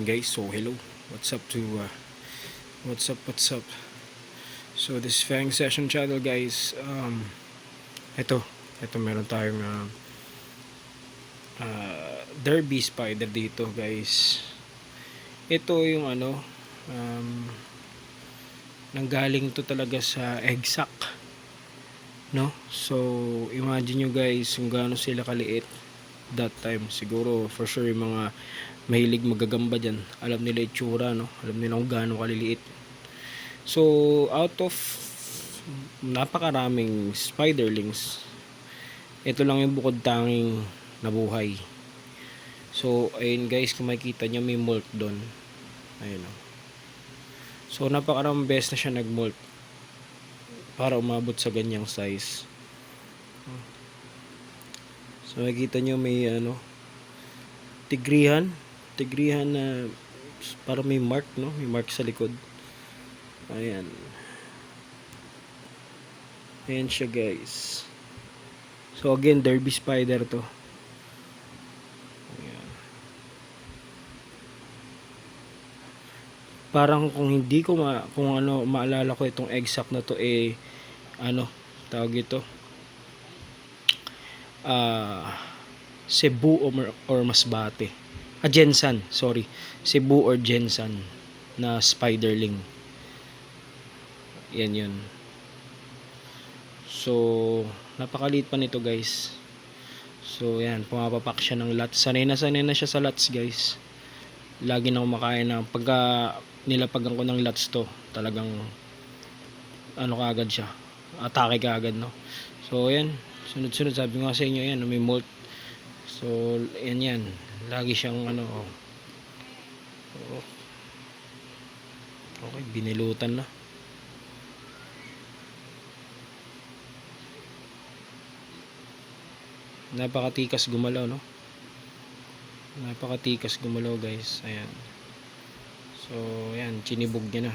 guys, so hello, what's up to what's up. So this Fang Session channel guys, ito meron tayong derby spider dito guys. Ito yung nanggaling to talaga sa egg sac, no? So imagine nyo guys kung gaano sila kaliit that time. Siguro for sure yung mga mahilig magagamba dyan, alam nila itsura, no? Alam nila kung gaano kaliliit. So out of napakaraming spiderlings, ito lang yung bukod tanging nabuhay. So ayun guys, kung makikita nyo may molt doon, ayun o. So napakaraming beses na siya nagmolt para umabot sa ganyang size. So makikita nyo may tigrihan na para may mark, no? May mark sa likod. Ayan siya guys. So again, derby spider to. Ayan. Parang kung hindi ko maalala ko itong egg sac na to, tawag ito Cebu or Masbate. Jensan, sorry. Cebu or Jensan na spiderling. Yan yun. So napakaliit pa nito guys. So yan, pumapapak siya ng lots. Sanay na siya sa lots guys. Lagi na kumakain na pagka nilapagan ko ng lots to, talagang kaagad siya, atake kaagad, no? So yan, sunod sabi ko nga sa inyo, yan may molt. So yan lagi siyang okay, binilutan na. Napakatikas gumalaw, no? Napakatikas gumalaw guys. Ayan. So ayan, chinibog niya na.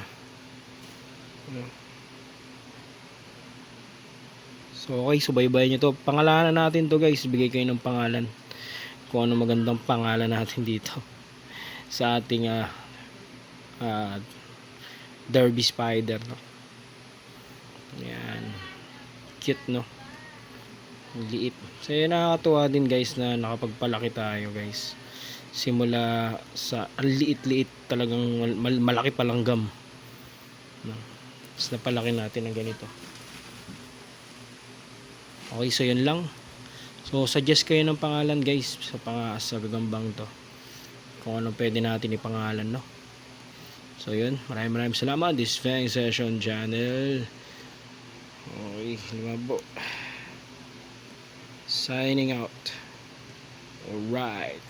So okay, subaybayan nyo to. Pangalanan natin to guys. Bigay kayo ng pangalan kung ano magandang pangalan natin dito sa ating derby spider, no? Ayan, cute, no? Liit. So yun, nakakatuwa din guys na nakapagpalaki tayo guys, simula sa liit talagang malaki palanggam, no? Tapos napalaki natin ng ganito. Okay, so yun lang. So suggest kayo ng pangalan guys sa gagambang to, kung ano pwede natin ipangalan, no? So yun, maraming salamat. This Fang Session channel. Okay, lumabo. Signing out. Alright.